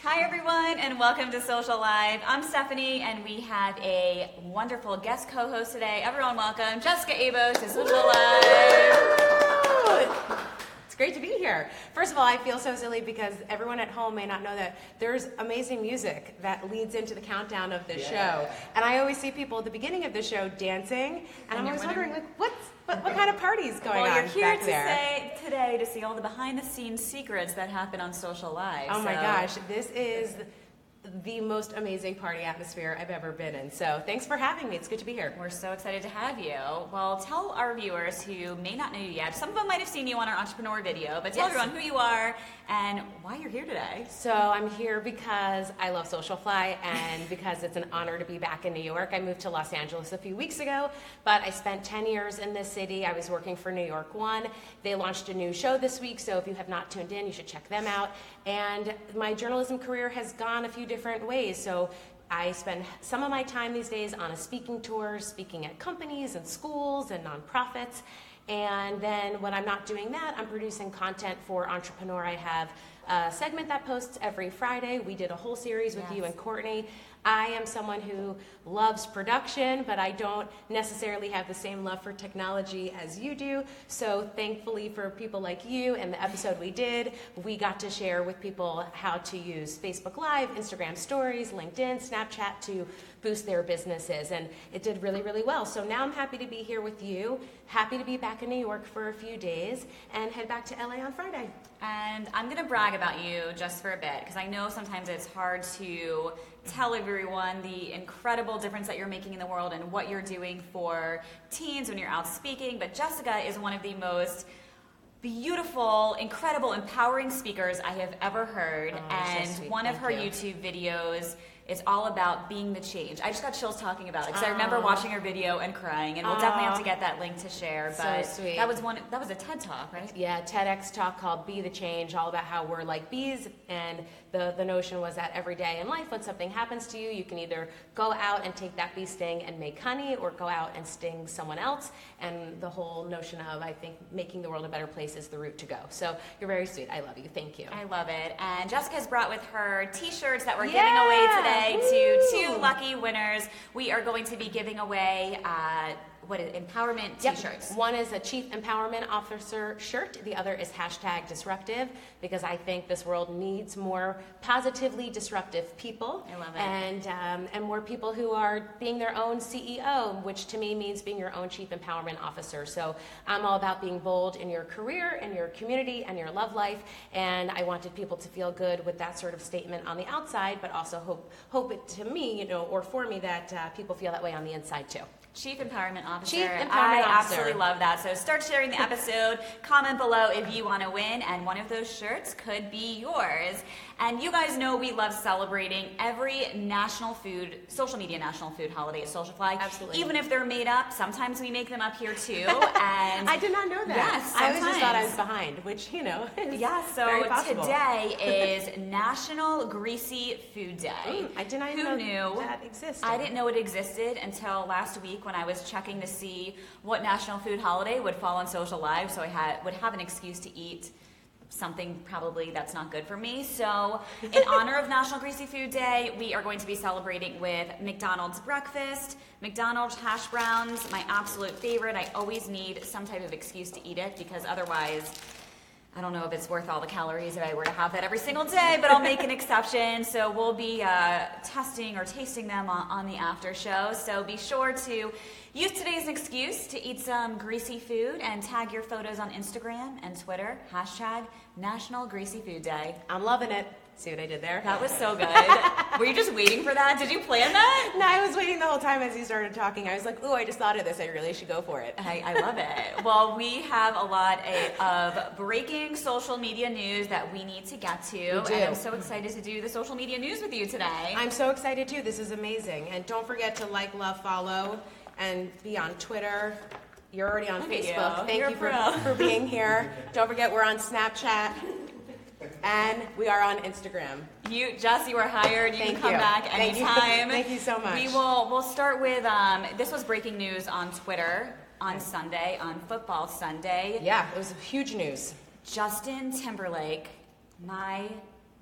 Hi everyone, and welcome to Social Live. I'm Stephanie, and we have a wonderful guest co-host today. Everyone welcome Jessica Abos to Social Live. It's great to be here. First of all, I feel so silly because everyone at home may not know that there's amazing music that leads into the countdown of the show. And I always see people at the beginning of the show dancing, and I'm always wondering, like, what kind of party is going on Well, you're here back there? today to see all the behind-the-scenes secrets that happen on Social Live. Oh my gosh, this is the most amazing party atmosphere I've ever been in. So thanks for having me. It's good to be here. We're so excited to have you. Well, tell our viewers who may not know you yet. Some of them might have seen you on our entrepreneur video, but tell everyone who you are and why you're here today. So I'm here because I love SocialFly and because it's an honor to be back in New York. I moved to Los Angeles a few weeks ago, but I spent 10 years in this city. I was working for New York One. They launched a new show this week, so if you have not tuned in, you should check them out. And my journalism career has gone a few different ways. So I spend some of my time these days on a speaking tour, speaking at companies and schools and nonprofits. And then when I'm not doing that, I'm producing content for Entrepreneur. I have a segment that posts every Friday. We did a whole series with you and Courtney. I am someone who loves production, but I don't necessarily have the same love for technology as you do. So thankfully for people like you and the episode we did, we got to share with people how to use Facebook Live, Instagram Stories, LinkedIn, Snapchat to boost their businesses. And it did really, really well. So now I'm happy to be here with you, happy to be back in New York for a few days, and head back to LA on Friday. And I'm going to brag about you just for a bit, because I know sometimes it's hard to tell everyone the incredible difference that you're making in the world and what you're doing for teens when you're out speaking. But Jessica is one of the most beautiful, incredible, empowering speakers I have ever heard. And so sweet. One of her YouTube videos is all about being the change. I just got chills talking about it because I remember watching her video and crying, and we'll definitely have to get that link to share. But so sweet. that was a TED Talk, right? Yeah, TEDx talk called Be the Change, all about how we're like bees, and the notion was that every day in life when something happens to you, you can either go out and take that bee sting and make honey, or go out and sting someone else. And the whole notion of, I think, making the world a better place is the route to go. So you're very sweet. I love you. Thank you. I love it. And Jessica's brought with her t-shirts that we're giving away today to 2 lucky winners. We are going to be giving away empowerment t-shirts. One is a Chief Empowerment Officer shirt. The other is #disruptive, because I think this world needs more positively disruptive people. I love it. And more people who are being their own CEO, which to me means being your own Chief Empowerment Officer. So I'm all about being bold in your career, in your community, and your love life. And I wanted people to feel good with that sort of statement on the outside, but also hope it to me, or for me, that people feel that way on the inside too. Chief Empowerment Officer. Chief Empowerment I Officer. absolutely love that. So start sharing the episode. Comment below if you want to win, and one of those shirts could be yours. And you guys know we love celebrating every social media national food holiday at SocialFly. Absolutely. Even if they're made up, sometimes we make them up here too. And I did not know that. Yes, I always just thought I was sometimes. behind, which, is So very possible. today is National Greasy Food Day. I did not even know that existed. I didn't know it existed until last week when I was checking to see what national food holiday would fall on Social Live, so I would have an excuse to eat something probably that's not good for me. So in honor of National Greasy Food Day, we are going to be celebrating with McDonald's breakfast, McDonald's hash browns, my absolute favorite. I always need some type of excuse to eat it, because otherwise I don't know if it's worth all the calories if I were to have that every single day, but I'll make an exception. So we'll be testing or tasting them on the after show. So be sure to use today as an excuse to eat some greasy food and tag your photos on Instagram and Twitter, #National Greasy Food Day. I'm loving it. See what I did there? That was so good. Were you just waiting for that? Did you plan that? No, I was waiting the whole time as you started talking. I was like, ooh, I just thought of this. I really should go for it. I love it. Well, we have a lot of breaking social media news that we need to get to. We do. And I'm so excited to do the social media news with you today. I'm so excited too. This is amazing. And don't forget to like, love, follow, and be on Twitter. You're already on Facebook. Thank you for being here. Don't forget we're on Snapchat. And we are on Instagram. Jess, you are hired. You can come back anytime. Thank you so much. We'll start with, this was breaking news on Twitter on Sunday, on Football Sunday. Yeah, it was huge news. Justin Timberlake, my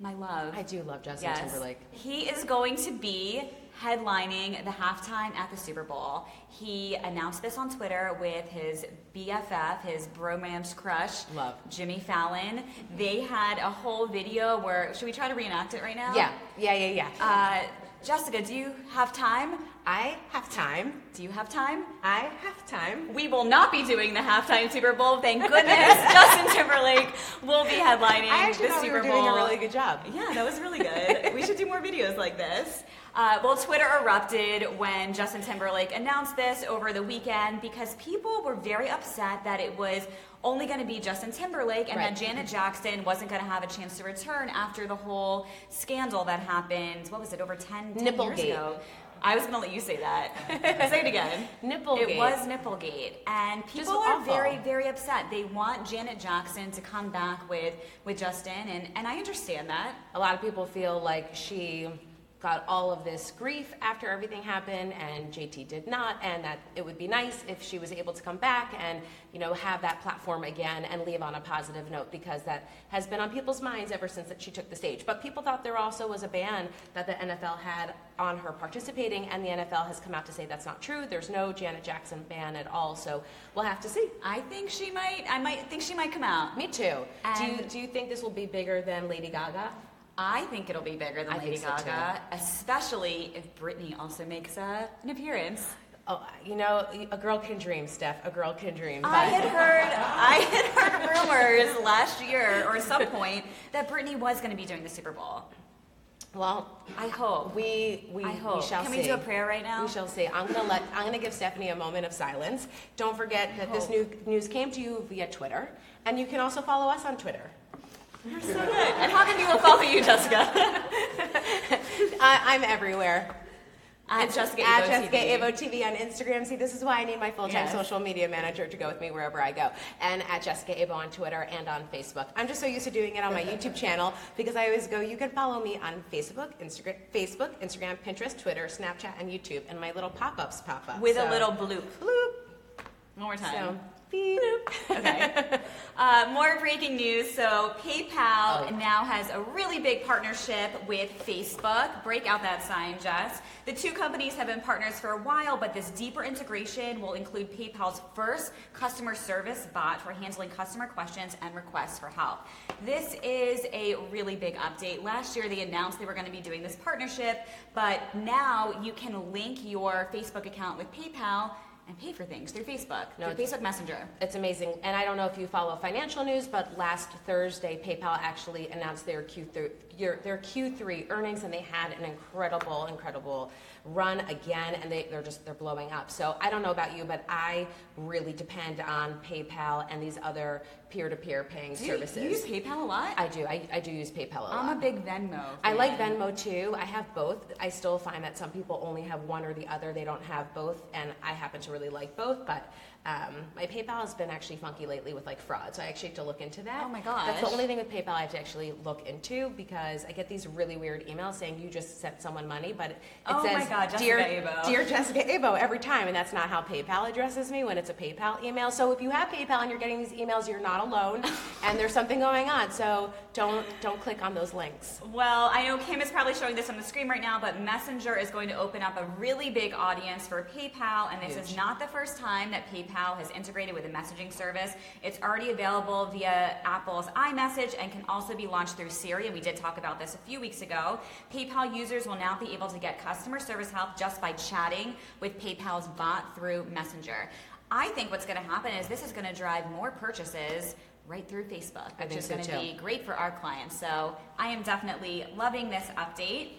my love. I do love Justin Timberlake. He is going to be headlining the halftime at the Super Bowl. He announced this on Twitter with his BFF, his bromance crush, Jimmy Fallon. They had a whole video where, should we try to reenact it right now? Yeah. Jessica, do you have time? I have time. Do you have time? I have time. We will not be doing the halftime Super Bowl. Thank goodness. Justin Timberlake will be headlining the Super Bowl. You were doing a really good job. Yeah, that was really good. We should do more videos like this. Well, Twitter erupted when Justin Timberlake announced this over the weekend because people were very upset that it was only going to be Justin Timberlake and that Janet Jackson wasn't going to have a chance to return after the whole scandal that happened, what was it, over 10 years ago? I was going to let you say that. Say it again. Nipplegate. It was Nipplegate. And people are very, very upset. They want Janet Jackson to come back with Justin, and I understand that. A lot of people feel like she got all of this grief after everything happened and JT did not, and that it would be nice if she was able to come back and, you know, have that platform again and leave on a positive note, because that has been on people's minds ever since that she took the stage. But people thought there also was a ban that the NFL had on her participating, and the NFL has come out to say that's not true. There's no Janet Jackson ban at all, so we'll have to see. I think she might. I might think she might come out. Me too. Do you think this will be bigger than Lady Gaga? I think it'll be bigger than Lady Gaga, especially if Britney also makes an appearance. Oh, you know, a girl can dream, Steph. A girl can dream. But I had heard rumors last year or some point that Britney was going to be doing the Super Bowl. Well, I hope. We shall see. Can we do a prayer right now? We shall see. I'm gonna give Stephanie a moment of silence. Don't forget that this news came to you via Twitter, and you can also follow us on Twitter. You're so good. And how can people follow you, Jessica? I'm everywhere. At Jessica Evo TV on Instagram. See, this is why I need my full-time social media manager to go with me wherever I go. And at Jessica Evo on Twitter and on Facebook. I'm just so used to doing it on my YouTube channel because I always go, you can follow me on Facebook, Instagram, Pinterest, Twitter, Snapchat, and YouTube. And my little pop-ups pop up. With a little bloop. Bloop. One more time. So, okay. More breaking news. So PayPal now has a really big partnership with Facebook. Break out that sign, Jess. The two companies have been partners for a while, but this deeper integration will include PayPal's first customer service bot for handling customer questions and requests for help. This is a really big update. Last year they announced they were going to be doing this partnership, but now you can link your Facebook account with PayPal and pay for things through Facebook, through Facebook Messenger. It's amazing. And I don't know if you follow financial news, but last Thursday, PayPal actually announced their Q3 earnings, and they had an incredible run again, and they're blowing up. So I don't know about you, but I really depend on PayPal and these other peer-to-peer paying services. You use PayPal a lot? I do. I do use PayPal a lot. I'm a big Venmo fan. I like Venmo too. I have both. I still find that some people only have one or the other. They don't have both, and I happen to really like both, but my PayPal has been actually funky lately with like fraud, so I actually have to look into that. Oh my gosh. That's the only thing with PayPal I have to actually look into, because I get these really weird emails saying you just sent someone money, but it says, Dear Jessica Abo every time, and that's not how PayPal addresses me when it's a PayPal email. So if you have PayPal and you're getting these emails, you're not alone, and there's something going on, so don't click on those links. Well, I know Kim is probably showing this on the screen right now, but Messenger is going to open up a really big audience for PayPal, and this is not the first time that PayPal has integrated with a messaging service. It's already available via Apple's iMessage and can also be launched through Siri, and we did talk about this a few weeks ago. PayPal users will now be able to get customer service help just by chatting with PayPal's bot through Messenger. I think what's going to happen is this is going to drive more purchases right through Facebook, which is going to be great for our clients. So I am definitely loving this update.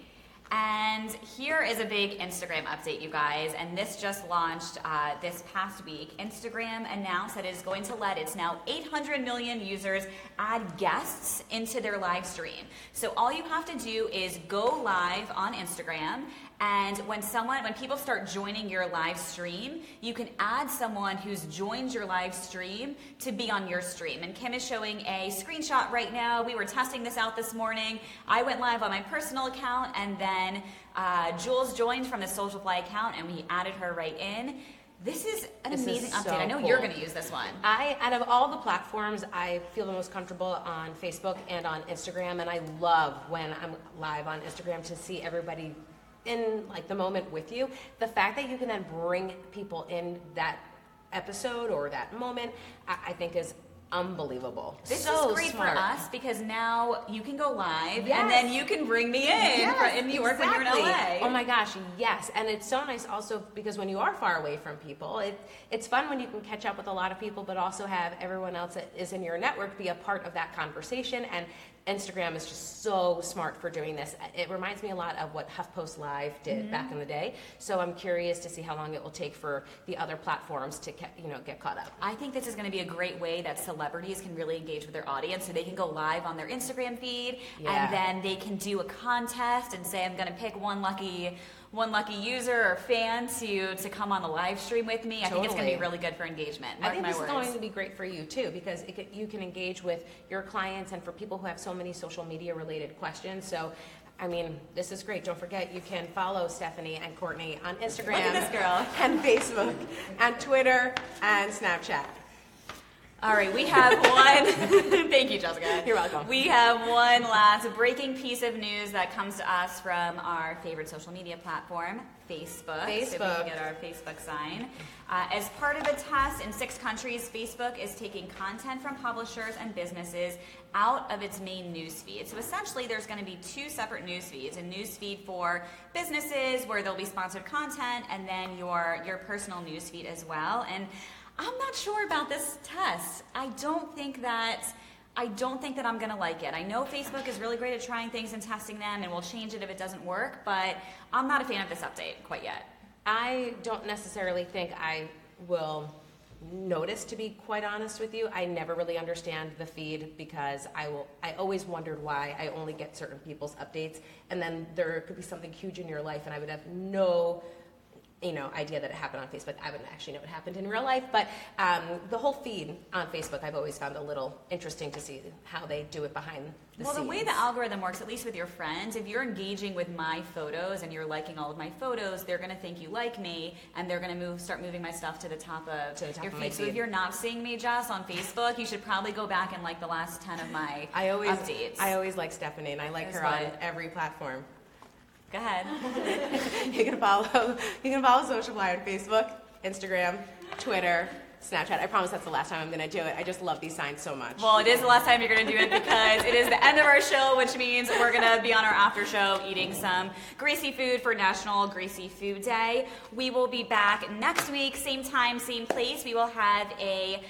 And here is a big Instagram update, you guys, and this just launched this past week. Instagram announced that it is going to let its now 800 million users add guests into their live stream. So all you have to do is go live on Instagram, and when people start joining your live stream, you can add someone who's joined your live stream to be on your stream. And Kim is showing a screenshot right now. We were testing this out this morning. I went live on my personal account, and then Jules joined from the SocialFly account, and we added her right in. This is an This is amazing so update. I know cool. you're going to use this one. Out of all the platforms, I feel the most comfortable on Facebook and on Instagram, and I love when I'm live on Instagram to see everybody in like the moment with you. The fact that you can then bring people in that episode or that moment, I think is unbelievable. This so is great smart. for us because now you can go live Yes. and then you can bring me in New York when you're in LA. Oh my gosh, yes. And it's so nice also because when you are far away from people, it's fun when you can catch up with a lot of people, but also have everyone else that is in your network be a part of that conversation. And Instagram is just so smart for doing this. It reminds me a lot of what HuffPost Live did back in the day. So I'm curious to see how long it will take for the other platforms to get caught up. I think this is going to be a great way that celebrities can really engage with their audience. So they can go live on their Instagram feed, and then they can do a contest and say, I'm going to pick one lucky user or fan to come on the live stream with me. I think it's going to be really good for engagement. I think this is going to be great for you too, because you can engage with your clients and for people who have so many social media related questions. So, I mean, this is great. Don't forget, you can follow Stephanie and Courtney on Instagram, Look at this girl. and Facebook, and Twitter, and Snapchat. All right, we have one. Thank you, Jessica. You're welcome. We have one last breaking piece of news that comes to us from our favorite social media platform, Facebook. So if we can get our Facebook sign. As part of a test in 6 countries, Facebook is taking content from publishers and businesses out of its main newsfeed. So essentially, there's going to be 2 separate newsfeeds: a newsfeed for businesses where there'll be sponsored content, and then your personal newsfeed as well. And I'm not sure about this test. I don't think that I'm going to like it. I know Facebook is really great at trying things and testing them, and we'll change it if it doesn't work, but I'm not a fan of this update quite yet. I don't necessarily think I will notice, to be quite honest with you. I never really understand the feed because I always wondered why I only get certain people's updates, and then there could be something huge in your life and I would have no idea that it happened on Facebook. I wouldn't actually know what happened in real life, but the whole feed on Facebook I've always found a little interesting to see how they do it behind the scenes. The way the algorithm works, at least with your friends, if you're engaging with my photos and you're liking all of my photos, they're going to think you like me, and they're going to start moving my stuff to the top of your feed. So if you're not seeing me, Jess, on Facebook, you should probably go back and like the last 10 of my updates. I always like Stephanie, and I like her on every platform. Go ahead. You can follow SocialFly on Facebook, Instagram, Twitter, Snapchat. I promise that's the last time I'm going to do it. I just love these signs so much. Well, it is the last time you're going to do it because it is the end of our show, which means we're going to be on our after show eating some greasy food for National Greasy Food Day. We will be back next week, same time, same place. We will have a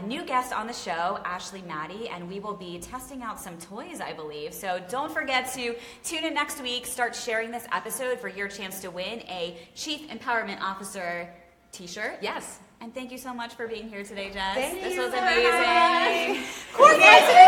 new guest on the show, Ashley Maddie, and we will be testing out some toys, I believe. So don't forget to tune in next week. Start sharing this episode for your chance to win a Chief Empowerment Officer t-shirt. Yes. And thank you so much for being here today, Jess. Thank you. This was amazing. Congratulations.